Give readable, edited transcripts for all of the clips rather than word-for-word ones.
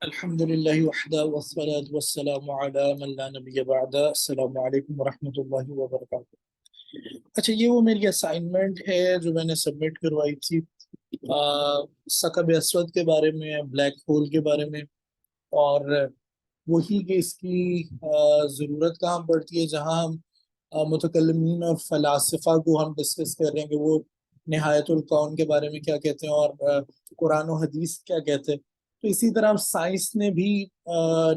الحمد للہ وحدہ والصلاة والسلام علی من لا نبی بعدہ السلام علیکم ورحمۃ اللہ وبرکاتہ۔ اچھا، یہ وہ میری اسائنمنٹ ہے جو میں نے سبمٹ کروائی تھی ثقب اسود کے بارے میں، بلیک ہول کے بارے میں، اور وہی کہ اس کی ضرورت کہاں پڑتی ہے، جہاں ہم متکلمین اور فلاسفہ کو ہم ڈسکس کر رہے ہیں کہ وہ نہایت الکون کے بارے میں کیا کہتے ہیں، اور قرآن و حدیث کیا کہتے ہیں۔ تو اسی طرح سائنس نے بھی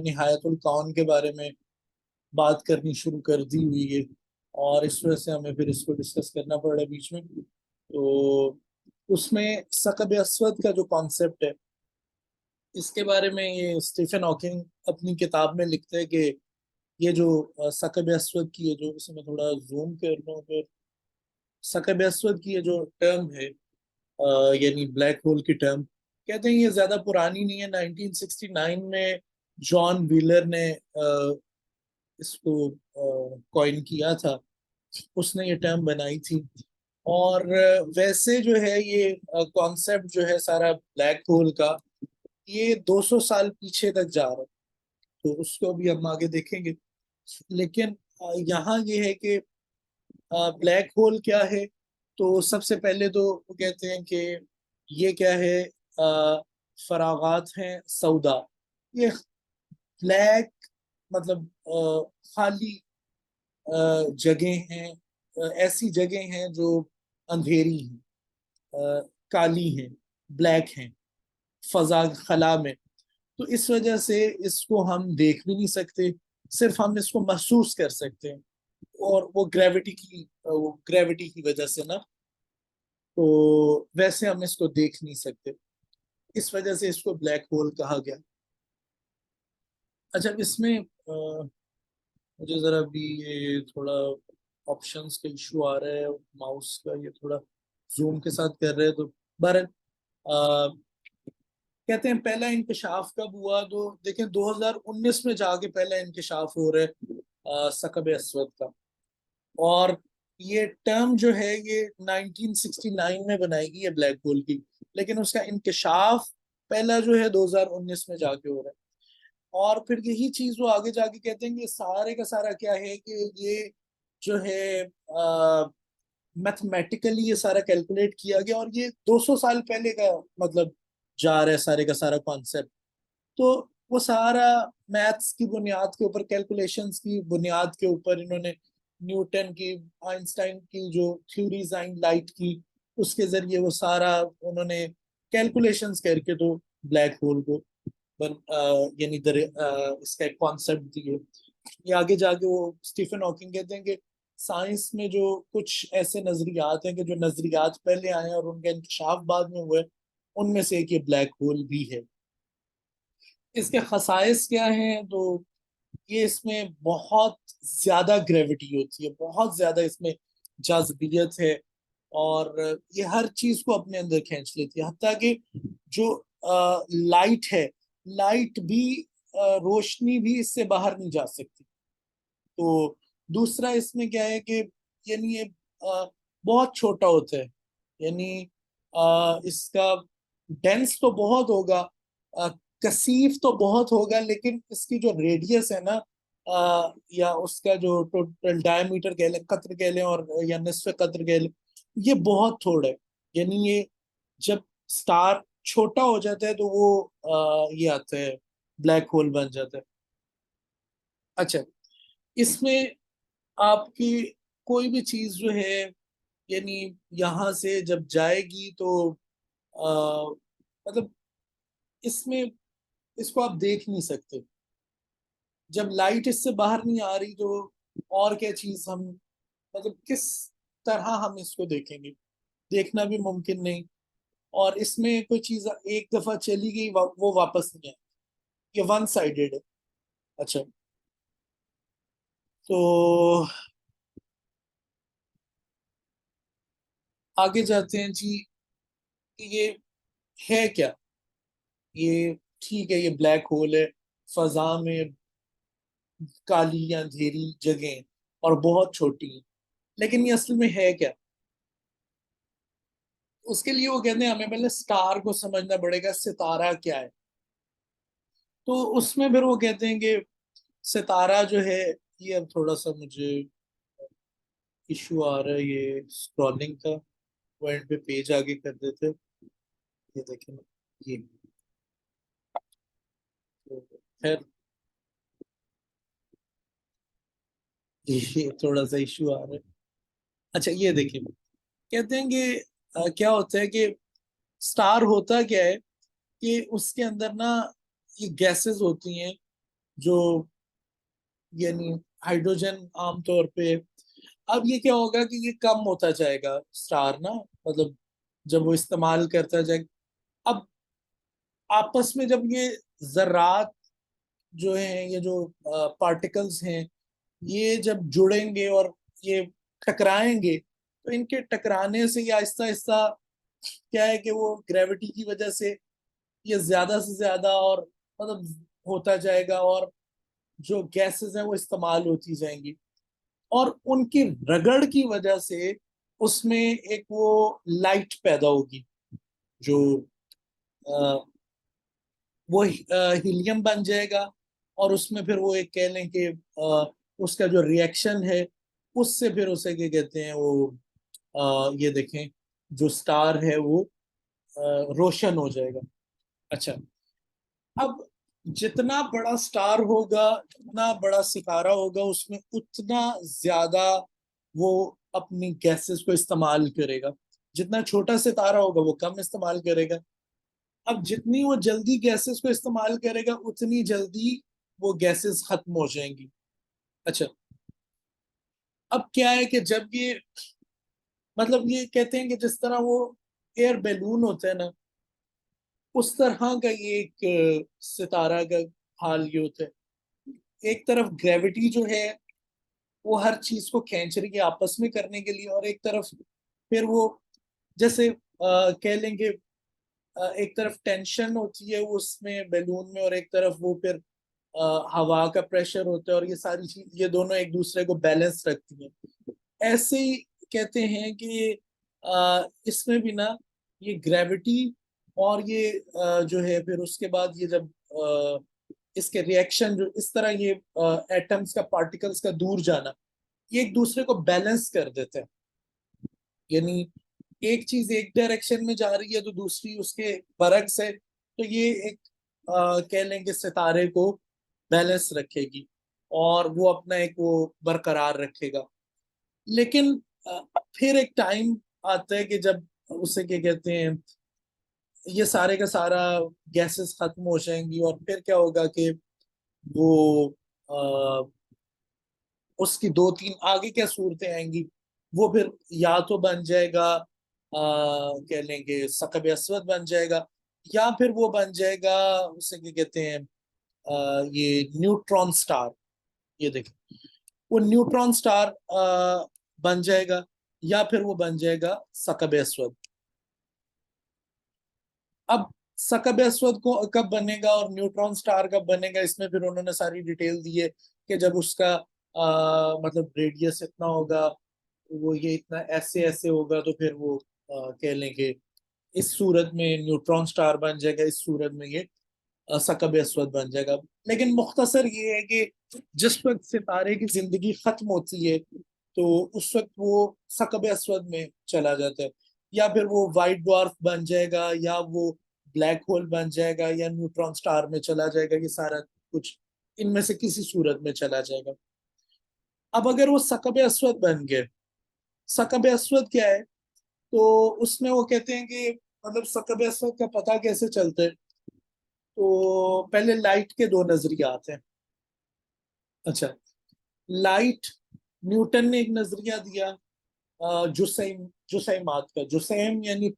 نہایت الکون کے بارے میں بات کرنی شروع کر دی ہوئی ہے، اور اس وجہ سے ہمیں پھر اس کو ڈسکس کرنا پڑ رہا ہے بیچ میں۔ تو اس میں ثقب اسود کا جو کانسیپٹ ہے، اس کے بارے میں یہ اسٹیفن ہاکنگ اپنی کتاب میں لکھتے ہیں کہ یہ جو ثقب اسود کی ہے، جو اسے میں تھوڑا زوم کر لوں پھر، ثقب اسود کی یہ جو ٹرم ہے، یعنی بلیک ہول کی ٹرم، کہتے ہیں یہ زیادہ پرانی نہیں ہے۔ 1969 میں جان ویلر نے اس کو کوائن کیا تھا، اس نے یہ ٹرم بنائی تھی۔ اور ویسے جو ہے یہ کانسیپٹ جو ہے سارا بلیک ہول کا، یہ 200 سال پیچھے تک جا رہا ہے، تو اس کو بھی ہم آگے دیکھیں گے۔ لیکن یہاں یہ ہے کہ بلیک ہول کیا ہے، تو سب سے پہلے تو وہ کہتے ہیں کہ یہ کیا ہے، فراغات ہیں سودا۔ یہ بلیک مطلب خالی جگہیں ہیں، ایسی جگہیں ہیں جو اندھیری ہیں، کالی ہیں، بلیک ہیں، فضا خلا میں۔ تو اس وجہ سے اس کو ہم دیکھ بھی نہیں سکتے، صرف ہم اس کو محسوس کر سکتے ہیں، اور وہ گریوٹی کی وجہ سے نا، تو ویسے ہم اس کو دیکھ نہیں سکتے، اس وجہ سے اس کو بلیک ہول کہا گیا۔ اچھا، اس میں مجھے ذرا بھی یہ تھوڑا آپشنز کا ایشو آ رہا ہے، ماؤس کا یہ تھوڑا زوم کے ساتھ کر رہے ہیں، تو بہرحال کہتے ہیں پہلا انکشاف کب ہوا، تو دیکھیں 2019 میں جا کے پہلا انکشاف ہو رہا ہے ثقب اسود کا، اور یہ ٹرم جو ہے یہ 1969 میں بنائی گئی ہے بلیک ہول کی، لیکن اس کا انکشاف پہلا جو ہے 2019 میں جا کے ہو رہا ہے۔ اور پھر یہی چیز وہ آگے جا کے کہتے ہیں کہ سارے کا سارا کیا ہے کہ یہ جو ہے میتھمیٹیکلی یہ سارا کیلکولیٹ کیا گیا، اور یہ 200 سال پہلے کا مطلب جا رہا ہے سارے کا سارا کانسیپٹ۔ تو وہ سارا میتھس کی بنیاد کے اوپر، کیلکولیشنز کی بنیاد کے اوپر انہوں نے نیوٹن کی، آئنسٹائن کی جو تھیوریز آئیں لائٹ کی، اس کے ذریعے وہ سارا انہوں نے کیلکولیشنز کر کے تو بلیک ہول کو یعنی اس کا ایک کانسیپٹ دیے۔ یہ آگے جا کے وہ اسٹیفن ہاکنگ کہتے ہیں کہ سائنس میں جو کچھ ایسے نظریات ہیں کہ جو نظریات پہلے آئے ہیں اور ان کا انکشاف بعد میں ہوئے، ان میں سے ایک یہ بلیک ہول بھی ہے۔ اس کے خصائص کیا ہیں، تو یہ اس میں بہت زیادہ گریوٹی ہوتی ہے، بہت زیادہ اس میں جاذبیت ہے، اور یہ ہر چیز کو اپنے اندر کھینچ لیتی ہے، حتیٰ کہ جو لائٹ ہے، لائٹ بھی روشنی بھی اس سے باہر نہیں جا سکتی۔ تو دوسرا اس میں کیا ہے کہ یعنی یہ بہت چھوٹا ہوتا ہے، یعنی اس کا ڈینس تو بہت ہوگا، کثیف تو بہت ہوگا، لیکن اس کی جو ریڈیس ہے نا، یا اس کا جو ٹوٹل ڈائی میٹر کہہ لیں، قطر کہہ لیں، اور یا نصف قطر کہہ لیں، یہ بہت تھوڑا ہے۔ یعنی یہ جب سٹار چھوٹا ہو جاتا ہے تو وہ یہ آتا ہے، بلیک ہول بن جاتا ہے۔ اچھا، اس میں آپ کی کوئی بھی چیز جو ہے، یعنی یہاں سے جب جائے گی تو مطلب اس میں اس کو آپ دیکھ نہیں سکتے، جب لائٹ اس سے باہر نہیں آ رہی تو اور کیا چیز ہم، مطلب کس طرح ہم اس کو دیکھیں گے، دیکھنا بھی ممکن نہیں۔ اور اس میں کوئی چیز ایک دفعہ چلی گئی وہ واپس نہیں آئے، یہ ون سائیڈڈ ہے۔ اچھا، تو آگے جاتے ہیں جی، کہ یہ ہے کیا، یہ ٹھیک ہے یہ بلیک ہول ہے، فضا میں کالی یا اندھیری جگہیں اور بہت چھوٹی ہیں، لیکن یہ اصل میں ہے کیا؟ اس کے لیے وہ کہتے ہیں ہمیں پہلے سٹار کو سمجھنا پڑے گا، ستارہ کیا ہے۔ تو اس میں پھر وہ کہتے ہیں کہ ستارہ جو ہے، یہ اب تھوڑا سا مجھے ایشو آ رہا ہے یہ اسکرولنگ کا، پوائنٹ پہ پیج آگے کر دیتے. یہ دیکھیں یہ خیر یہ تھوڑا سا ایشو آ رہا ہے. اچھا یہ دیکھیں، کہتے ہیں کہ کیا ہوتا ہے کہ سٹار ہوتا کیا ہے کہ اس کے اندر نا یہ گیسز ہوتی ہیں جو، یعنی ہائیڈروجن عام طور پہ. اب یہ کیا ہوگا کہ یہ کم ہوتا جائے گا سٹار نا، مطلب جب وہ استعمال کرتا جائے. اب آپس میں جب یہ ذرات جو ہیں، یہ جو پارٹیکلز ہیں، یہ جب جڑیں گے اور یہ ٹکرائیں گے، تو ان کے ٹکرانے سے یہ آہستہ آہستہ کیا ہے کہ وہ گریوٹی کی وجہ سے یہ زیادہ سے زیادہ اور مطلب ہوتا جائے گا، اور جو گیسز ہیں وہ استعمال ہوتی جائیں گی. اور ان کی رگڑ کی وجہ سے اس میں ایک وہ لائٹ پیدا ہوگی جو وہ ہیلیم بن جائے گا. اور اس میں پھر وہ ایک کہہ لیں کہ اس کا جو ری ایکشن ہے اس سے پھر اسے کیا کہتے ہیں وہ یہ دیکھیں جو سٹار ہے وہ روشن ہو جائے گا. اچھا، اب جتنا بڑا سٹار ہوگا، جتنا بڑا ستارہ ہوگا، اس میں اتنا زیادہ وہ اپنی گیسز کو استعمال کرے گا. جتنا چھوٹا ستارہ ہوگا وہ کم استعمال کرے گا. اب جتنی وہ جلدی گیسز کو استعمال کرے گا اتنی جلدی وہ گیسز ختم ہو جائیں گی. اچھا، اب کیا ہے کہ جب یہ مطلب یہ کہتے ہیں کہ جس طرح وہ ایئر بیلون ہوتا ہے نا، اس طرح کا یہ ایک ستارہ کا حال یہ ہوتا ہے. ایک طرف گریوٹی جو ہے وہ ہر چیز کو کھینچ رہی ہے آپس میں کرنے کے لیے، اور ایک طرف پھر وہ جیسے کہہ لیں گے ایک طرف ٹینشن ہوتی ہے اس میں بیلون میں، اور ایک طرف وہ پھر ہوا کا پریشر ہوتا ہے، اور یہ ساری چیز یہ دونوں ایک دوسرے کو بیلنس رکھتی ہیں. ایسے ہی کہتے ہیں کہ اس میں بھی نا یہ گریوٹی اور یہ جو ہے پھر اس کے بعد یہ جب اس کے ری ایکشن جو اس طرح یہ ایٹمز کا پارٹیکلز کا دور جانا، یہ ایک دوسرے کو بیلنس کر دیتے ہیں. یعنی ایک چیز ایک ڈائریکشن میں جا رہی ہے تو دوسری اس کے برعکس ہے، تو یہ ایک کہہ لیں کہ ستارے کو بیلنس رکھے گی اور وہ اپنا ایک وہ برقرار رکھے گا. لیکن پھر ایک ٹائم آتا ہے کہ جب اسے کیا کہتے ہیں یہ سارے کا سارا گیسز ختم ہو جائیں گی، اور پھر کیا ہوگا کہ وہ اس کی دو تین آگے کیا صورتیں آئیں گی. وہ پھر یا تو بن جائے گا کہہ لیں گے ثقب اسود بن جائے گا، یا پھر وہ بن جائے گا اسے کیا کہتے ہیں یہ نیوٹران سٹار. یہ دیکھیں وہ نیوٹران سٹار بن جائے گا، یا پھر وہ بن جائے گا ثقب اسود. اب ثقب اسود کو کب بنے گا اور نیوٹران سٹار کب بنے گا، اس میں پھر انہوں نے ساری ڈیٹیل دی ہے کہ جب اس کا مطلب ریڈیس اتنا ہوگا، وہ یہ اتنا ایسے ایسے ہوگا، تو پھر وہ کہہ لیں کہ اس صورت میں نیوٹران سٹار بن جائے گا، اس صورت میں یہ ثقب اسود بن جائے گا. لیکن مختصر یہ ہے کہ جس وقت ستارے کی زندگی ختم ہوتی ہے تو اس وقت وہ ثقب اسود میں چلا جاتا ہے، یا پھر وہ وائٹ ڈوارف بن جائے گا، یا وہ بلیک ہول بن جائے گا، یا نیوٹران سٹار میں چلا جائے گا. یہ سارا کچھ ان میں سے کسی صورت میں چلا جائے گا. اب اگر وہ ثقب اسود بن گئے، ثقب اسود کیا ہے؟ تو اس میں وہ کہتے ہیں کہ مطلب ثقب اسود کا پتہ کیسے چلتا ہے؟ تو پہلے لائٹ کے دو نظریات ہیں. اچھا، لائٹ نیوٹن نے ایک نظریہ دیا جسیمات کا. جسیم یعنی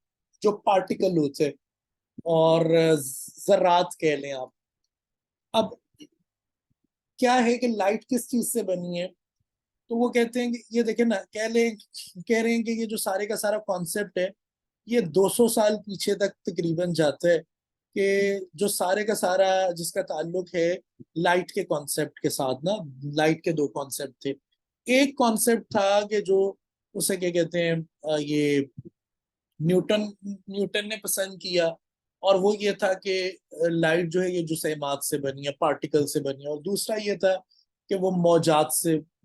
جو پارٹیکل ہوتے ہیں، اور ذرات کہہ لیں آپ. اب کیا ہے کہ لائٹ کس چیز سے بنی ہے؟ تو وہ کہتے ہیں کہ یہ دیکھیں نا، کہہ رہے ہیں کہ یہ جو سارے کا سارا کانسیپٹ ہے یہ 200 سال پیچھے تک تقریباً جاتا ہے، کہ جو سارے کا سارا جس کا تعلق ہے لائٹ کے کانسیپٹ کے ساتھ نا. لائٹ کے دو کانسیپٹ تھے. ایک کانسیپٹ تھا کہ جو اسے کیا کہتے ہیں یہ نیوٹن نے پسند کیا، اور وہ یہ تھا کہ لائٹ جو ہے یہ جسیمات سے بنی ہے، پارٹیکل سے بنی ہے، اور دوسرا یہ تھا کہ وہ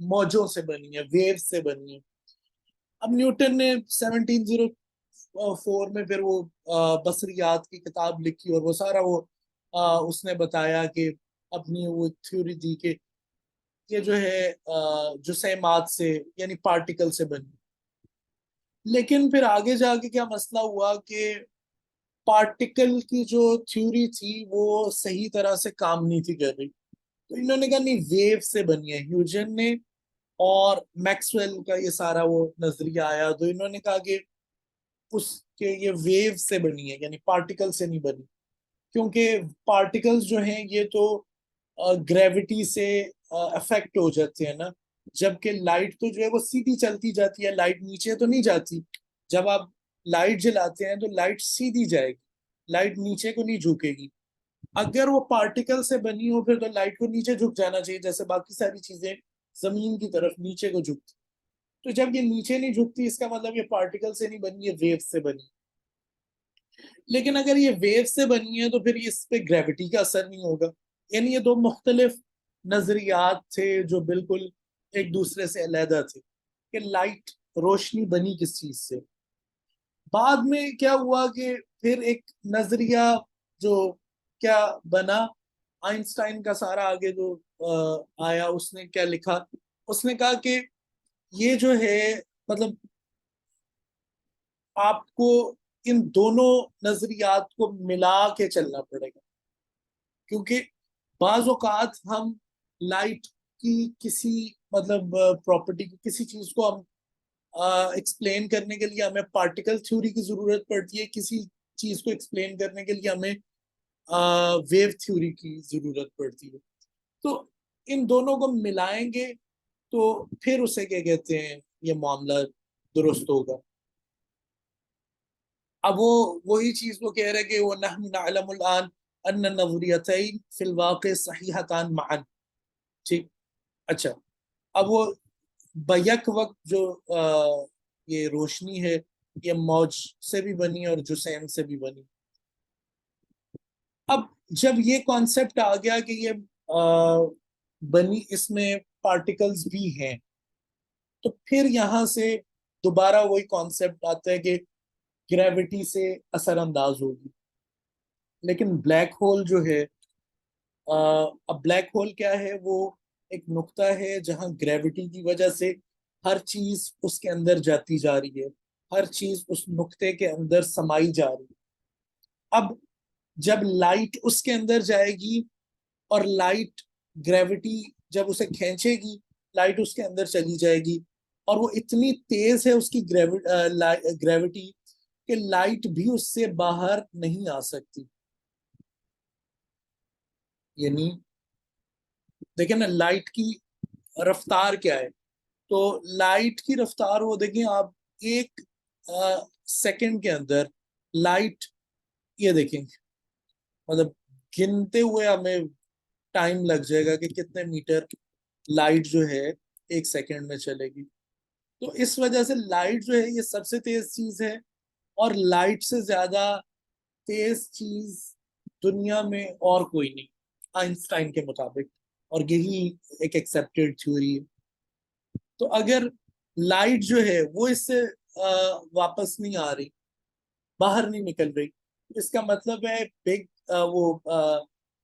موجوں سے بنی ہے، ویو سے بنی ہے۔ اب نیوٹن نے 1704 میں پھر وہ بصریات کی کتاب لکھی، اور وہ سارا وہ اس نے بتایا کہ اپنی وہ تھیوری دی کہ یہ جو ہے جسیمات سے یعنی پارٹیکل سے بنی۔ لیکن پھر آگے جا کے کیا مسئلہ ہوا کہ پارٹیکل کی جو تھیوری تھی وہ صحیح طرح سے کام نہیں تھی کر رہی، تو انہوں نے کہا نہیں، ویو سے بنی ہے ہیوجن نے، اور میکسویل کا یہ سارا وہ نظریہ آیا تو انہوں نے کہا کہ اس کے یہ ویو سے بنی ہے، یعنی پارٹیکل سے نہیں بنی، کیونکہ پارٹیکلز جو ہیں یہ تو گریوٹی سے افیکٹ ہو جاتے ہیں نا، جبکہ لائٹ تو جو ہے وہ سیدھی چلتی جاتی ہے، لائٹ نیچے تو نہیں جاتی۔ جب آپ لائٹ جلاتے ہیں تو لائٹ سیدھی جائے گی، لائٹ نیچے کو نہیں جھکے گی۔ اگر وہ پارٹیکل سے بنی ہو پھر تو لائٹ کو نیچے جھک جانا چاہیے، جیسے باقی ساری چیزیں زمین کی طرف نیچے کو جھکتی۔ تو جب یہ نیچے نہیں جھکتی اس کا مطلب یہ پارٹیکل سے نہیں بنی، یہ ویو سے بنی۔ لیکن اگر یہ ویو سے بنی ہے تو پھر اس پہ گریوٹی کا اثر نہیں ہوگا۔ یعنی یہ دو مختلف نظریات تھے جو بالکل ایک دوسرے سے علیحدہ تھے کہ لائٹ، روشنی بنی کس چیز سے۔ بعد میں کیا ہوا کہ پھر ایک نظریہ جو کیا بنا، آئنسٹائن کا سارا آگے جو آیا، اس نے کیا لکھا، اس نے کہا کہ یہ جو ہے مطلب آپ کو ان دونوں نظریات کو ملا کے چلنا پڑے گا، کیونکہ بعض اوقات ہم لائٹ کی کسی مطلب پراپرٹی کی کسی چیز کو ہم ایکسپلین کرنے کے لیے ہمیں پارٹیکل تھیوری کی ضرورت پڑتی ہے، کسی چیز کو ایکسپلین کرنے کے لیے ہمیں ویو تھیوری کی ضرورت پڑتی ہے۔ تو ان دونوں کو ملائیں گے تو پھر اسے کیا کہتے ہیں، یہ معاملہ درست ہوگا۔ اب وہی چیز وہ کہہ رہے کہ وہ نحن نعلم الان ان النظریتین فی الواقع صحیحتان معا۔ ٹھیک، اچھا، اب وہ بیک وقت جو یہ روشنی ہے یہ موج سے بھی بنی اور جسیم سے بھی بنی۔ اب جب یہ کانسیپٹ آ گیا کہ یہ بنی، اس میں پارٹیکلز بھی ہیں، تو پھر یہاں سے دوبارہ وہی کانسیپٹ آتا ہے کہ گریوٹی سے اثر انداز ہوگی۔ لیکن بلیک ہول جو ہے، اب بلیک ہول کیا ہے، وہ ایک نقطہ ہے جہاں گریوٹی کی وجہ سے ہر چیز اس کے اندر جاتی جا رہی ہے، ہر چیز اس نقطے کے اندر سمائی جا رہی ہے۔ اب جب لائٹ اس کے اندر جائے گی اور لائٹ گریوٹی جب اسے کھینچے گی، لائٹ اس کے اندر چلی جائے گی، اور وہ اتنی تیز ہے اس کی گریوٹی کہ لائٹ بھی اس سے باہر نہیں آ سکتی۔ یعنی دیکھیں نا لائٹ کی رفتار کیا ہے، تو لائٹ کی رفتار وہ دیکھیں آپ، ایک سیکنڈ کے اندر لائٹ، یہ دیکھیں مطلب گنتے ہوئے ہمیں ٹائم لگ جائے گا کہ کتنے میٹر لائٹ جو ہے ایک سیکنڈ میں چلے گی۔ تو اس وجہ سے لائٹ جو ہے یہ سب سے تیز چیز ہے، اور لائٹ سے زیادہ تیز چیز دنیا میں اور کوئی نہیں، آئنسٹائن کے مطابق، اور یہی ایک ایکسیپٹیڈ تھیوری ہے۔ تو اگر لائٹ جو ہے وہ اس سے واپس نہیں آ رہی، باہر نہیں نکل رہی، اس کا مطلب ہے وہ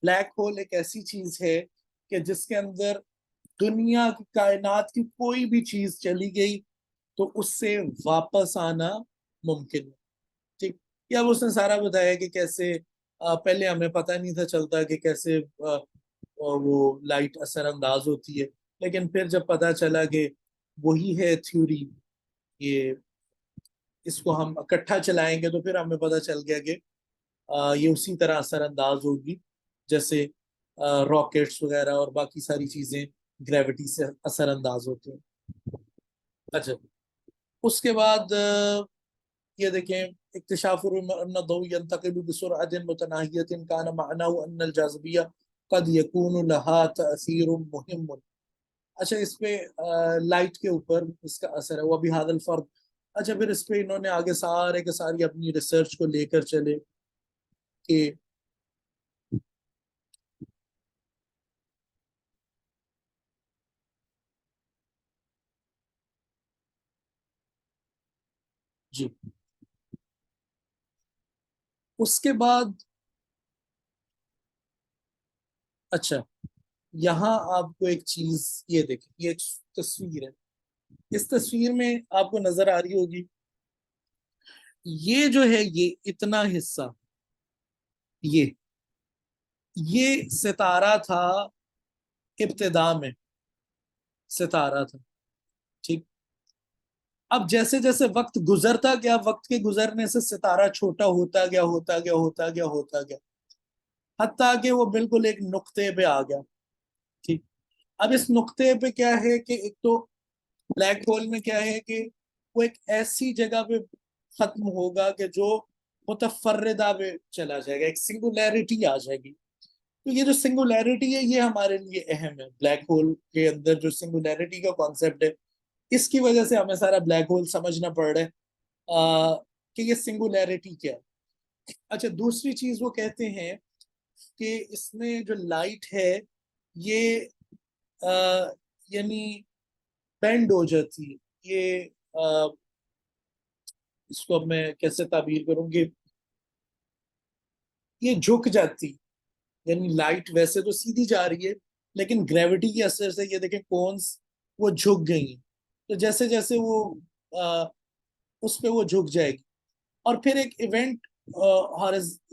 بلیک ہول ایک ایسی چیز ہے کہ جس کے اندر دنیا کی، کائنات کی کوئی بھی چیز چلی گئی تو اس سے واپس آنا ممکن ہے۔ ٹھیک، یا اس نے سارا بتایا کہ کیسے پہلے ہمیں پتہ نہیں تھا چلتا کہ کیسے وہ لائٹ اثر انداز ہوتی ہے، لیکن پھر جب پتہ چلا کہ وہی ہے تھیوری، یہ اس کو ہم اکٹھا چلائیں گے تو پھر ہمیں پتہ چل گیا کہ یہ اسی طرح اثر انداز ہوگی جیسے راکٹس وغیرہ اور باقی ساری چیزیں گریوٹی سے اثر انداز ہوتے ہیں۔ اچھا، اس کے بعد یہ دیکھیں، اکتشاف ان الضوء ينتقل بسرعة متناهية كان معناه ان الجاذبية قد يكون لها تأثير مهم۔ اچھا، اس پہ لائٹ کے اوپر اس کا اثر ہے، وہ بھی هذا الفرق۔ اچھا، پھر اس پہ انہوں نے آگے سارے کے ساری اپنی ریسرچ کو لے کر چلے، کہ جی اس کے بعد اچھا یہاں آپ کو ایک چیز یہ دیکھیں، یہ ایک تصویر ہے، اس تصویر میں آپ کو نظر آ رہی ہوگی یہ جو ہے یہ اتنا حصہ، یہ ستارہ تھا، ابتدا میں ستارہ تھا، ٹھیک۔ اب جیسے جیسے وقت گزرتا گیا، وقت کے گزرنے سے ستارہ چھوٹا ہوتا گیا، ہوتا گیا، ہوتا گیا، ہوتا گیا، حتیٰ کہ وہ بالکل ایک نقطے پہ آ گیا، ٹھیک۔ اب اس نقطے پہ کیا ہے کہ ایک تو بلیک ہول میں کیا ہے کہ وہ ایک ایسی جگہ پہ ختم ہوگا کہ جو متفردہ پہ چلا جائے گا، ایک سنگولیرٹی آ جائے گی۔ تو یہ جو سنگولیرٹی ہے یہ ہمارے لیے اہم ہے، بلیک ہول کے اندر جو سنگولیرٹی کا کانسیپٹ ہے، اس کی وجہ سے ہمیں سارا بلیک ہول سمجھنا پڑ رہا ہے کہ یہ سنگولیرٹی کیا ہے۔ اچھا دوسری چیز وہ کہتے ہیں کہ اس میں جو لائٹ ہے یہ یعنی بینڈ ہو جاتی ہے، یہ اس کو اب میں کیسے تعبیر کروں گی، یہ جھک جاتی، یعنی لائٹ ویسے تو سیدھی جا رہی ہے لیکن گریوٹی کے اثر سے یہ دیکھیں کونس وہ جھک گئی ہیں، تو جیسے جیسے وہ اس پہ وہ جھک جائے گی۔ اور پھر ایک ایونٹ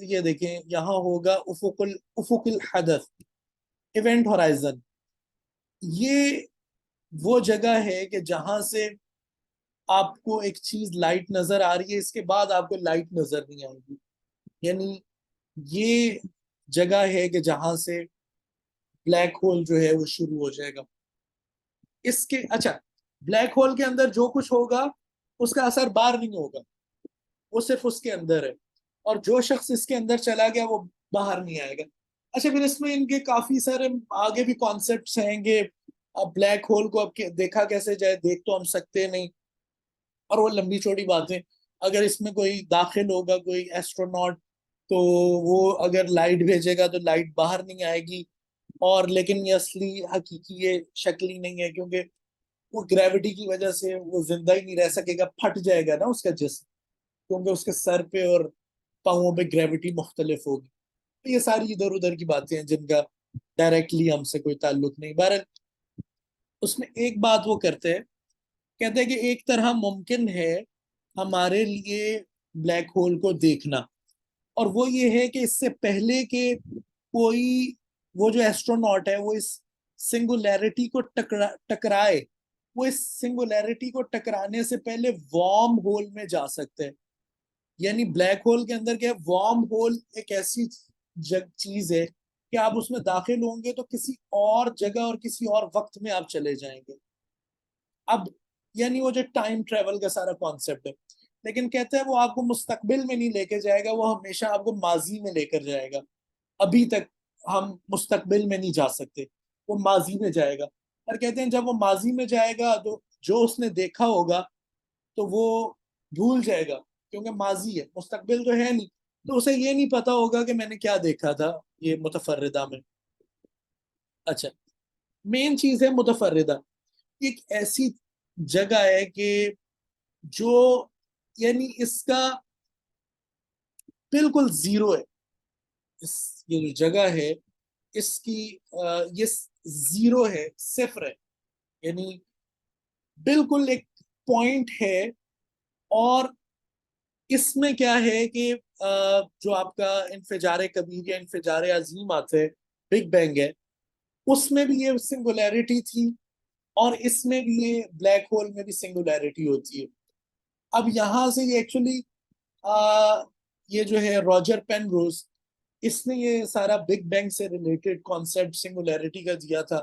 یہ دیکھیں یہاں ہوگا افق الحدث، ایونٹ ہورائزن، یہ وہ جگہ ہے کہ جہاں سے آپ کو ایک چیز لائٹ نظر آ رہی ہے، اس کے بعد آپ کو لائٹ نظر نہیں آئے گی، یعنی یہ جگہ ہے کہ جہاں سے بلیک ہول جو ہے وہ شروع ہو جائے گا۔ اس کے اچھا بلیک ہول کے اندر جو کچھ ہوگا اس کا اثر باہر نہیں ہوگا، وہ صرف اس کے اندر ہے، اور جو شخص اس کے اندر چلا گیا وہ باہر نہیں آئے گا۔ اچھا پھر اس میں ان کے کافی سارے آگے بھی کانسیپٹس ہیں گے، اب بلیک ہول کو اب دیکھا کیسے جائے، دیکھ تو ہم سکتے نہیں، اور وہ لمبی چوڑی باتیں، اگر اس میں کوئی داخل ہوگا کوئی ایسٹروناٹ تو وہ اگر لائٹ بھیجے گا تو لائٹ باہر نہیں آئے گی، اور لیکن یہ اصلی حقیقی یہ شکل ہی نہیں ہے، کیونکہ وہ گریوٹی کی وجہ سے وہ زندہ ہی نہیں رہ سکے گا، پھٹ جائے گا نا اس کا جسم، کیونکہ اس کے سر پہ اور پاؤں پہ گریوٹی مختلف ہوگی۔ تو یہ ساری ادھر ادھر کی باتیں ہیں جن کا ڈائریکٹلی ہم سے کوئی تعلق نہیں۔ بہرحال اس میں ایک بات وہ کرتے ہیں، کہتے ہیں کہ ایک طرح ممکن ہے ہمارے لیے بلیک ہول کو دیکھنا، اور وہ یہ ہے کہ اس سے پہلے کہ کوئی وہ جو ایسٹروناٹ ہے وہ اس سنگولیرٹی کو ٹکرائے، وہ اس سنگولیرٹی کو ٹکرانے سے پہلے وارم ہول میں جا سکتے ہیں۔ یعنی بلیک ہول کے اندر کیا وارم ہول ایک ایسی چیز ہے کہ آپ اس میں داخل ہوں گے تو کسی اور جگہ اور کسی اور وقت میں آپ چلے جائیں گے۔ اب یعنی وہ جو ٹائم ٹریول کا سارا کانسیپٹ ہے، لیکن کہتے ہیں وہ آپ کو مستقبل میں نہیں لے کے جائے گا، وہ ہمیشہ آپ کو ماضی میں لے کر جائے گا۔ ابھی تک ہم مستقبل میں نہیں جا سکتے، وہ ماضی میں جائے گا، اور کہتے ہیں جب وہ ماضی میں جائے گا تو جو اس نے دیکھا ہوگا تو وہ بھول جائے گا، کیونکہ ماضی ہے، مستقبل تو ہے نہیں، تو اسے یہ نہیں پتا ہوگا کہ میں نے کیا دیکھا تھا یہ متفردہ میں۔ اچھا مین چیز ہے متفردہ، ایک ایسی جگہ ہے کہ جو یعنی اس کا بالکل زیرو ہے، یہ جو جگہ ہے اس کی یہ زیرو ہے، صفر ہے، یعنی بالکل ایک پوائنٹ ہے۔ اور اس میں کیا ہے کہ جو آپ کا انفجار کبیر یا انفجار عظیم آتے ہیں، بگ بینگ ہے، اس میں بھی یہ سنگولیرٹی تھی، اور اس میں بھی یہ بلیک ہول میں بھی سنگولیرٹی ہوتی ہے۔ اب یہاں سے یہ ایکچولی یہ جو ہے راجر پین روز، اس نے یہ سارا بگ بینگ سے ریلیٹڈ کانسیپٹ سنگولیرٹی کا دیا تھا،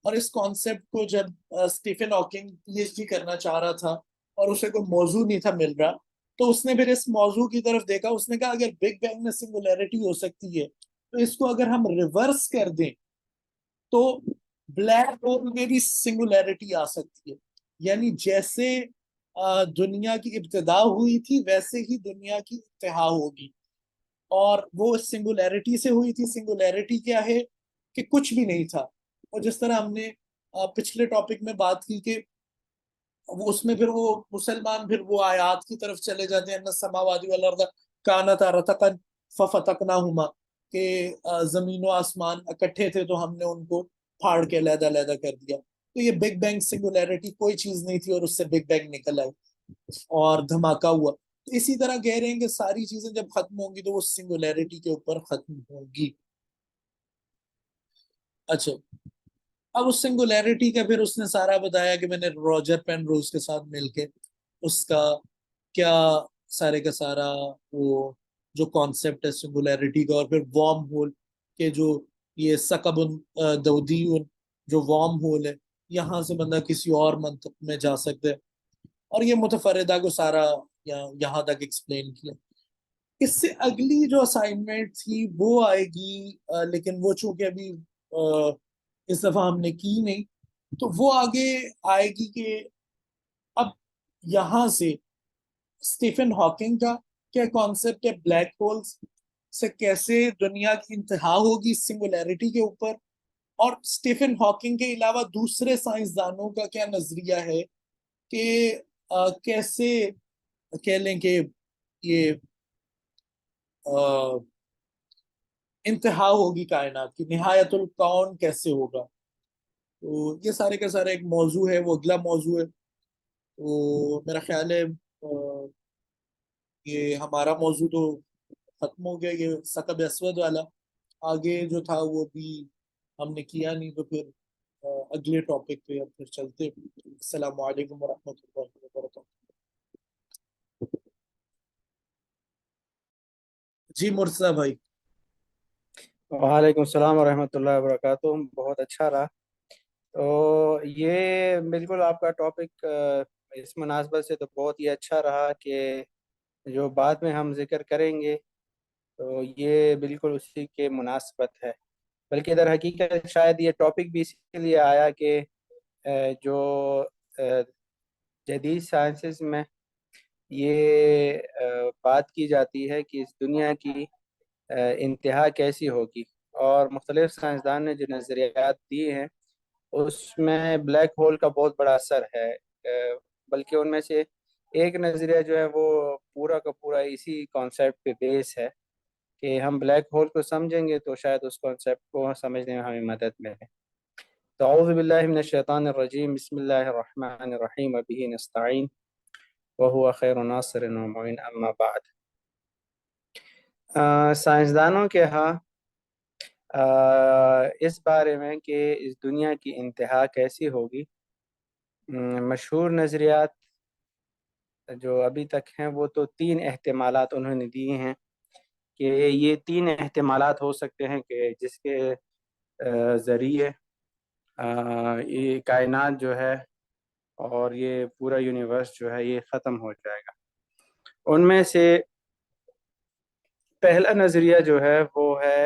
اور اس کانسیپٹ کو جب Stephen Hawking P H D کرنا چاہ رہا تھا اور اسے کوئی موضوع نہیں تھا مل رہا، تو اس نے پھر اس موضوع کی طرف دیکھا، اس نے کہا اگر بگ بینگ میں سنگولیرٹی ہو سکتی ہے تو اس کو اگر ہم ریورس کر دیں تو بلیک ہول میں بھی سنگولیرٹی آ سکتی ہے، یعنی جیسے دنیا کی ابتدا ہوئی تھی ویسے ہی دنیا کی انتہا ہوگی۔ اور وہ سنگولیرٹی سے ہوئی تھی. سنگولیرٹی کیا ہے کہ کچھ بھی نہیں تھا. اور جس طرح ہم نے پچھلے ٹاپک میں بات کی کہ وہ اس میں پھر وہ مسلمان پھر وہ آیات کی طرف چلے جاتے ہیں, ان السماوات والارض کانتا رتقا ففتقناہما, کہ زمین و آسمان اکٹھے تھے تو ہم نے ان کو پھاڑ کے علیحدہ علیحدہ کر دیا. تو یہ بگ بینگ سنگولیرٹی کوئی چیز نہیں تھی اور اس سے بگ بینگ نکل آئی اور دھماکہ ہوا. تو اسی طرح کہہ رہے ہیں کہ ساری چیزیں جب ختم ہوں گی تو وہ سنگولیرٹی کے اوپر ختم ہوں گی. اچھا, اب اس سنگولیرٹی کا پھر اس نے سارا بتایا کہ میں نے روجر پین روز کے ساتھ مل کے اس کا کیا سارے کا سارا وہ جو کانسیپٹ ہے سنگولیرٹی کا, اور پھر وارم ہول کے جو یہ سکب دودی جو وارم ہول ہے, یہاں سے بندہ کسی اور منطق میں جا سکتا ہے. اور یہ متفردہ کو سارا یہاں تک ایکسپلین کیا. اس سے اگلی جو اسائنمنٹ تھی وہ آئے گی, لیکن وہ چونکہ ابھی اس دفعہ ہم نے کی نہیں, تو وہ آگے آئے گی کہ اب یہاں سے اسٹیفن ہاکنگ کا کیا کانسیپٹ ہے بلیک ہولز سے, کیسے دنیا کی انتہا ہوگی سنگولیرٹی کے اوپر, اور اسٹیفن ہاکنگ کے علاوہ دوسرے سائنسدانوں کا کیا نظریہ ہے کہ کیسے کہہ لیں کہ یہ انتہا ہوگی کائنات کی, نہایت الکون کیسے ہوگا. تو یہ سارے کا سارا ایک موضوع ہے, وہ اگلا موضوع ہے. تو میرا خیال ہے یہ ہمارا موضوع تو ختم ہو گیا, یہ ثقب اسود والا. آگے جو تھا وہ بھی ہم نے کیا نہیں, تو پھر اگلے ٹاپک پہ اب پھر چلتے. السلام علیکم ورحمۃ اللہ وبرکاتہ. جی مرتضیٰ بھائی. وعلیکم السلام ورحمۃ اللہ وبرکاتہ. بہت اچھا رہا. تو یہ بالکل آپ کا ٹاپک اس مناسبت سے تو بہت ہی اچھا رہا کہ جو بعد میں ہم ذکر کریں گے تو یہ بالکل اسی کے مناسبت ہے. بلکہ در حقیقت شاید یہ ٹاپک بھی اسی کے لیے آیا کہ جو جدید سائنسز میں یہ بات کی جاتی ہے کہ اس دنیا کی انتہا کیسی ہوگی, اور مختلف سائنسدان نے جو نظریات دیے ہیں اس میں بلیک ہول کا بہت بڑا اثر ہے. بلکہ ان میں سے ایک نظریہ جو ہے وہ پورا کا پورا اسی کانسیپٹ پہ بیس ہے کہ ہم بلیک ہول کو سمجھیں گے تو شاید اس کانسیپٹ کو سمجھنے میں ہمیں مدد ملے. تو اعوذ باللہ من الشیطان الرجیم, بسم اللہ الرحمن الرحیم, وبہ نستعین وہو خیر ناصر ومعین, اما بعد. سائنسدانوں کے ہاں اس بارے میں کہ اس دنیا کی انتہا کیسی ہوگی, مشہور نظریات جو ابھی تک ہیں وہ تو 3 احتمالات انہوں نے دیے ہیں کہ یہ 3 احتمالات ہو سکتے ہیں کہ جس کے ذریعے یہ کائنات جو ہے اور یہ پورا یونیورس جو ہے یہ ختم ہو جائے گا. ان میں سے پہلا نظریہ جو ہے وہ ہے,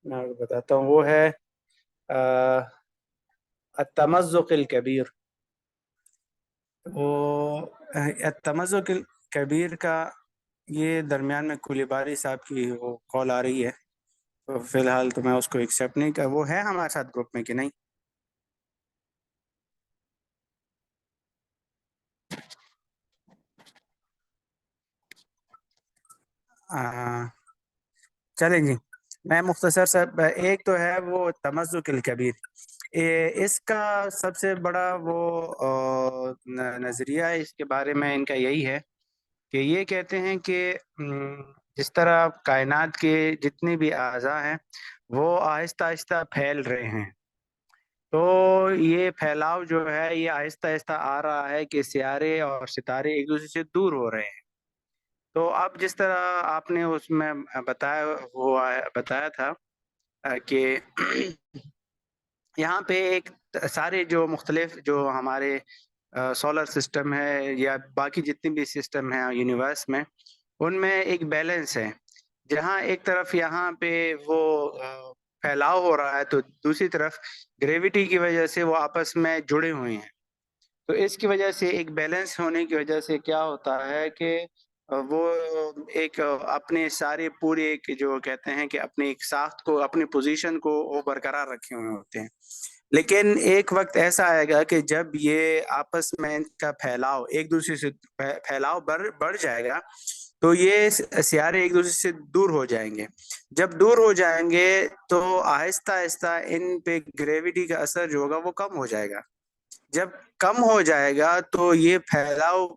میں آپ کو بتاتا ہوں, وہ ہے التمزق الکبیر. وہ التمزق الکبیر کا یہ درمیان میں کلیباری صاحب کی وہ کال آ رہی ہے, تو فی الحال تو میں اس کو ایکسیپٹ نہیں کر. وہ ہے ہمارے ساتھ گروپ میں کہ نہیں؟ چلیں جی, میں مختصر سا ایک تو ہے وہ تمزق الکبیر. اس کا سب سے بڑا وہ نظریہ ہے اس کے بارے میں ان کا یہی ہے کہ یہ کہتے ہیں کہ جس طرح کائنات کے جتنے بھی اعضاء ہیں وہ آہستہ آہستہ پھیل رہے ہیں, تو یہ پھیلاؤ جو ہے یہ آہستہ آہستہ آ رہا ہے کہ سیارے اور ستارے ایک دوسرے سے دور ہو رہے ہیں. تو اب جس طرح آپ نے اس میں بتایا تھا کہ یہاں پہ ایک سارے جو مختلف جو ہمارے سولر سسٹم ہے یا باقی جتنے بھی سسٹم ہیں یونیورس میں, ان میں ایک بیلنس ہے. جہاں ایک طرف یہاں پہ وہ پھیلاؤ ہو رہا ہے تو دوسری طرف گریوٹی کی وجہ سے وہ آپس میں جڑے ہوئے ہیں. تو اس کی وجہ سے ایک بیلنس ہونے کی وجہ سے کیا ہوتا ہے کہ وہ ایک اپنے سارے پورے ایک جو کہتے ہیں کہ اپنی ایک ساخت کو اپنی پوزیشن کو وہ برقرار رکھے ہوئے ہوتے ہیں، لیکن ایک وقت ایسا آئے گا کہ جب یہ آپس میں ان کا پھیلاؤ ایک دوسرے سے پھیلاؤ بڑھ جائے گا، تو یہ سیارے ایک دوسرے سے دور ہو جائیں گے. جب دور ہو جائیں گے تو آہستہ آہستہ ان پہ گریوٹی کا اثر جو ہوگا وہ کم ہو جائے گا. جب کم ہو جائے گا تو یہ پھیلاؤ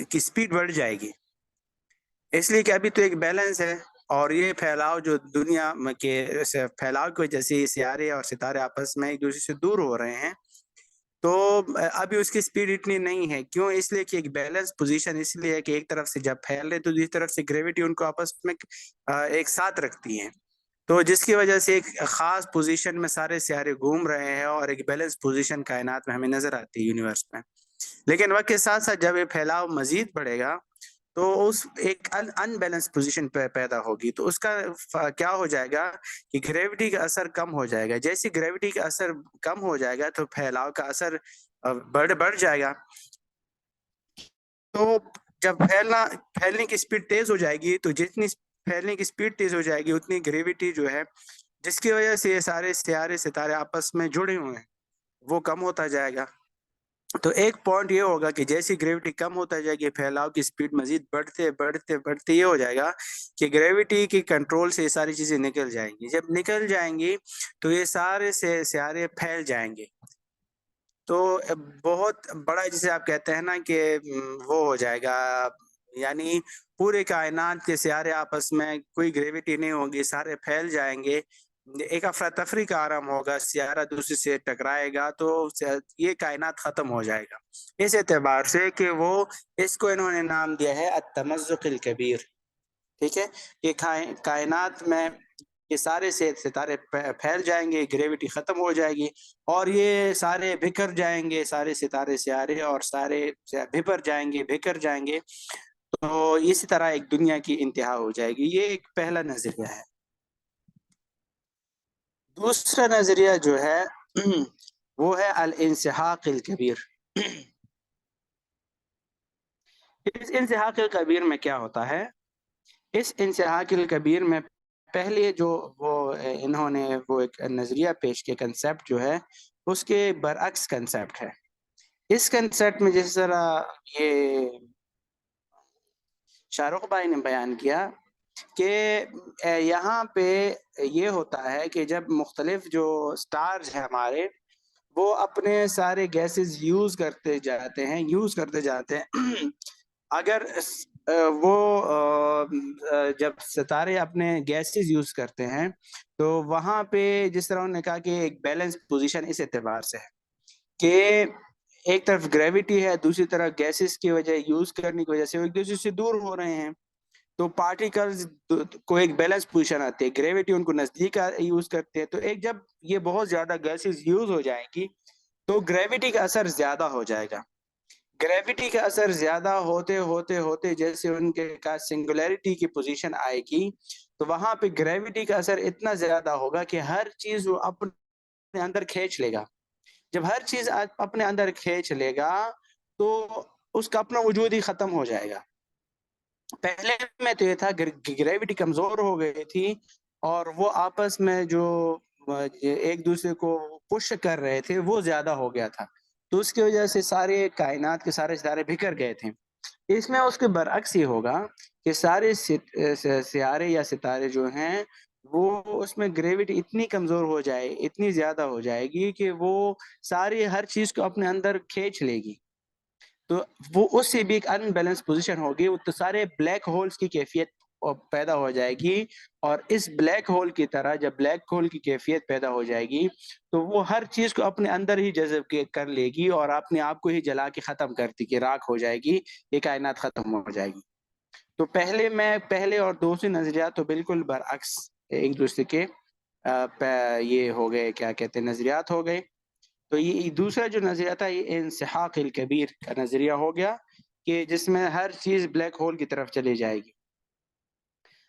کی سپیڈ بڑھ جائے گی، اس لیے کہ ابھی تو ایک بیلنس ہے، اور یہ پھیلاؤ جو دنیا کے پھیلاؤ کی وجہ سے سیارے اور ستارے آپس میں ایک دوسرے سے دور ہو رہے ہیں، تو ابھی اس کی سپیڈ اتنی نہیں ہے. کیوں؟ اس لیے کہ ایک بیلنس پوزیشن اس لیے ہے کہ ایک طرف سے جب پھیل رہے تو دوسری طرف سے گریوٹی ان کو آپس میں ایک ساتھ رکھتی ہیں، تو جس کی وجہ سے ایک خاص پوزیشن میں سارے سیارے گھوم رہے ہیں اور ایک بیلنس پوزیشن کائنات میں ہمیں نظر آتی ہے یونیورس میں. لیکن وقت کے ساتھ ساتھ جب یہ پھیلاؤ مزید بڑھے گا تو اس ایک ان بیلنس پوزیشن پیدا ہوگی، تو اس کا کیا ہو جائے گا کہ گریوٹی کا اثر کم ہو جائے گا. جیسے گریوٹی کا اثر کم ہو جائے گا تو پھیلاؤ کا اثر بڑھ جائے گا. تو جب پھیلنے کی سپیڈ تیز ہو جائے گی، تو جتنی پھیلنے کی سپیڈ تیز ہو جائے گی اتنی گریوٹی جو ہے جس کی وجہ سے یہ سارے سیارے ستارے آپس میں جڑے ہوئے ہیں وہ کم ہوتا جائے گا. تو ایک پوائنٹ یہ ہوگا کہ جیسی گریوٹی کم ہوتا جائے گی پھیلاؤ کی سپیڈ مزید بڑھتے بڑھتے بڑھتے یہ ہو جائے گا کہ گریوٹی کی کنٹرول سے یہ ساری چیزیں نکل جائیں گی. جب نکل جائیں گی تو یہ سارے سیارے پھیل جائیں گے، تو بہت بڑا جسے آپ کہتے ہیں نا کہ وہ ہو جائے گا، یعنی پورے کائنات کے سیارے آپس میں کوئی گریوٹی نہیں ہوگی، سارے پھیل جائیں گے، ایک افراتفری کا عالم ہوگا، سیارہ دوسرے سے ٹکرائے گا تو یہ کائنات ختم ہو جائے گا. اس اعتبار سے کہ وہ اس کو انہوں نے نام دیا ہے التمزق الکبیر. ٹھیک ہے، یہ کائنات میں یہ سارے ستارے پھیل جائیں گے، گریوٹی ختم ہو جائے گی اور یہ سارے بکھر جائیں گے، سارے ستارے سیارے اور سارے بکھر جائیں گے، تو اسی طرح ایک دنیا کی انتہا ہو جائے گی. یہ ایک پہلا نظریہ ہے. دوسرا نظریہ جو ہے وہ ہے الانسحاق الکبیر. اس انسحاق الکبیر میں کیا ہوتا ہے؟ اس انسحاق الکبیر میں پہلے جو وہ انہوں نے وہ ایک نظریہ پیش کیا، کنسیپٹ جو ہے اس کے برعکس کنسیپٹ ہے. اس کنسیپٹ میں جس طرح یہ شاہ رخ بھائی نے بیان کیا کہ یہاں پہ یہ ہوتا ہے کہ جب مختلف جو سٹارز ہیں ہمارے وہ اپنے سارے گیسز یوز کرتے جاتے ہیں اگر وہ جب ستارے اپنے گیسز یوز کرتے ہیں تو وہاں پہ جس طرح انہوں نے کہا کہ ایک بیلنس پوزیشن اس اعتبار سے ہے کہ ایک طرف گریوٹی ہے، دوسری طرف گیسز کی وجہ یوز کرنے کی وجہ سے وہ ایک دوسرے سے دور ہو رہے ہیں، تو پارٹیکلز کو ایک بیلنس پوزیشن آتی ہے، گریوٹی ان کو نزدیک یوز کرتے ہیں. تو ایک جب یہ بہت زیادہ گیسز یوز ہو جائیں گی تو گریوٹی کا اثر زیادہ ہو جائے گا. گریوٹی کا اثر زیادہ ہوتے ہوتے ہوتے جیسے ان کے سنگولیرٹی کی پوزیشن آئے گی تو وہاں پہ گریوٹی کا اثر اتنا زیادہ ہوگا کہ ہر چیز وہ اپنے اندر کھینچ لے گا. جب ہر چیز اپنے اندر کھینچ لے گا تو اس کا اپنا وجود ہی ختم ہو جائے گا. پہلے میں تو یہ تھا گریوٹی کمزور ہو گئی تھی اور وہ آپس میں جو ایک دوسرے کو پش کر رہے تھے وہ زیادہ ہو گیا تھا، تو اس کی وجہ سے سارے کائنات کے سارے ستارے بکھر گئے تھے. اس میں اس کے برعکس یہ ہوگا کہ سارے سیارے یا ستارے جو ہیں وہ اس میں گریوٹی اتنی کمزور ہو جائے، اتنی زیادہ ہو جائے گی کہ وہ ساری ہر چیز کو اپنے اندر کھینچ لے گی، تو وہ اس سے بھی ایک ان بیلنس پوزیشن ہوگی، تو سارے بلیک ہولز کی کیفیت پیدا ہو جائے گی. اور اس بلیک ہول کی طرح جب بلیک ہول کی کیفیت پیدا ہو جائے گی تو وہ ہر چیز کو اپنے اندر ہی جذب کر لے گی اور اپنے آپ کو ہی جلا کے ختم کرتی کہ راکھ ہو جائے گی، یہ کائنات ختم ہو جائے گی. تو پہلے اور دوسرے نظریات تو بالکل برعکس ایک دوسرے کے یہ ہو گئے، کیا کہتے ہیں، نظریات ہو گئے. تو یہ دوسرا جو نظریہ تھا یہ انسحاق الکبیر کا نظریہ ہو گیا کہ جس میں ہر چیز بلیک ہول کی طرف چلی جائے گی.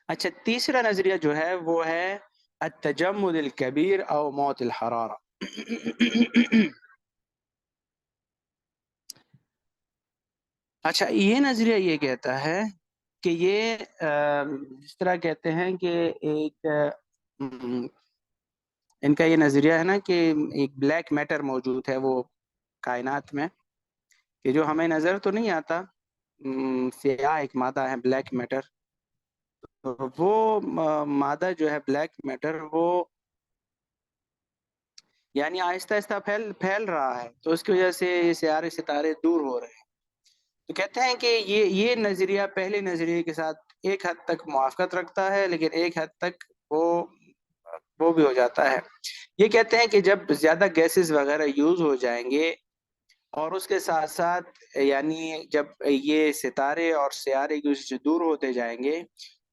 اچھا، تیسرا نظریہ جو ہے وہ ہے التجمد الکبیر او موت الحرارہ. اچھا، یہ نظریہ یہ کہتا ہے کہ یہ جس طرح کہتے ہیں کہ ایک ان کا یہ نظریہ ہے نا کہ ایک بلیک میٹر موجود ہے وہ کائنات میں، کہ جو ہمیں نظر تو نہیں آتا، سیاہ ایک مادہ ہے بلیک میٹر، وہ مادہ جو ہے بلیک میٹر وہ یعنی آہستہ آہستہ پھیل رہا ہے، تو اس کی وجہ سے یہ سیارے ستارے دور ہو رہے ہیں۔ تو کہتے ہیں کہ یہ نظریہ پہلے نظریے کے ساتھ ایک حد تک موافقت رکھتا ہے، لیکن ایک حد تک وہ بھی ہو جاتا ہے۔ یہ کہتے ہیں کہ جب زیادہ گیسز وغیرہ یوز ہو جائیں گے اور اس کے ساتھ ساتھ یعنی جب یہ ستارے اور سیارے ایک دوسرے سے دور ہوتے جائیں گے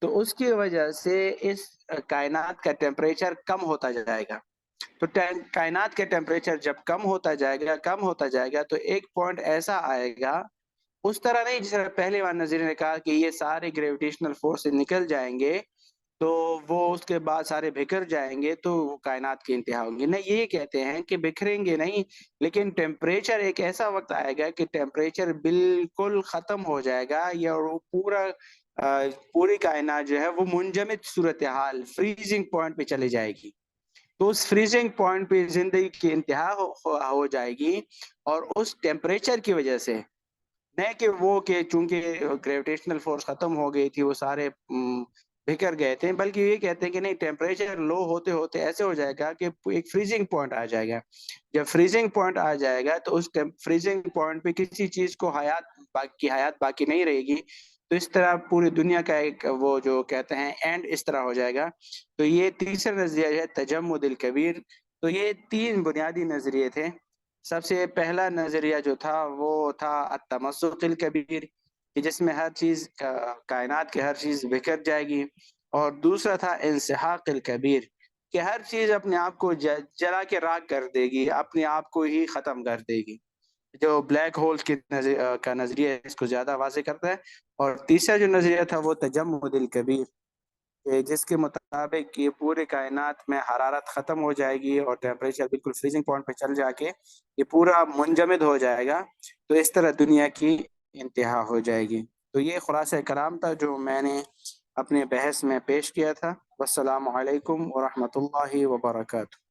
تو اس کی وجہ سے اس کائنات کا ٹیمپریچر کم ہوتا جائے گا۔ تو کائنات کے ٹیمپریچر جب کم ہوتا جائے گا تو ایک پوائنٹ ایسا آئے گا، اس طرح نہیں جس طرح پہلے والے نظریے نے کہا کہ یہ سارے گریویٹیشنل فورس نکل جائیں گے تو وہ اس کے بعد سارے بکھر جائیں گے تو وہ کائنات کی انتہا ہوگی۔ نہیں، یہ کہتے ہیں کہ بکھریں گے نہیں، لیکن ٹیمپریچر ایک ایسا وقت آئے گا کہ ٹیمپریچر بالکل ختم ہو جائے گا، یا وہ پوری کائنات جو ہے وہ منجمد صورتحال فریزنگ پوائنٹ پہ چلی جائے گی۔ تو اس فریزنگ پوائنٹ پہ زندگی کی انتہا ہو جائے گی، اور اس ٹیمپریچر کی وجہ سے، نہیں کہ وہ کہ چونکہ گریویٹیشنل فورس ختم ہو گئی تھی وہ سارے بکھر گئے تھے، بلکہ یہ کہتے ہیں کہ نہیں، ٹیمپریچر لو ہوتے ہوتے ایسے ہو جائے گا کہ ایک فریزنگ پوائنٹ آ جائے گا۔ جب فریزنگ پوائنٹ آ جائے گا تو اس فریزنگ پوائنٹ پہ کسی چیز کو حیات باقی نہیں رہے گی، تو اس طرح پوری دنیا کا ایک وہ جو کہتے ہیں اینڈ اس طرح ہو جائے گا۔ تو یہ تیسرا نظریہ ہے تجمد الکبیر۔ تو یہ 3 بنیادی نظریے تھے۔ سب سے پہلا نظریہ جو تھا وہ تھا التمزق الکبیر، کہ جس میں ہر چیز کائنات کے ہر چیز بکھر جائے گی، اور دوسرا تھا انسحاق الکبیر، کہ ہر چیز اپنے آپ کو جلا کے راکھ کر دے گی، اپنے آپ کو ہی ختم کر دے گی، جو بلیک ہول کا نظریہ ہے اس کو زیادہ واضح کرتا ہے۔ اور تیسرا جو نظریہ تھا وہ تجمد الکبیر، جس کے مطابق یہ پورے کائنات میں حرارت ختم ہو جائے گی اور ٹیمپریچر بالکل فریزنگ پوائنٹ پہ چل جا کے یہ پورا منجمد ہو جائے گا، تو اس طرح دنیا کی انتہا ہو جائے گی۔ تو یہ خلاصہ کلام تھا جو میں نے اپنے بحث میں پیش کیا تھا۔ والسلام علیکم ورحمۃ اللہ وبرکاتہ۔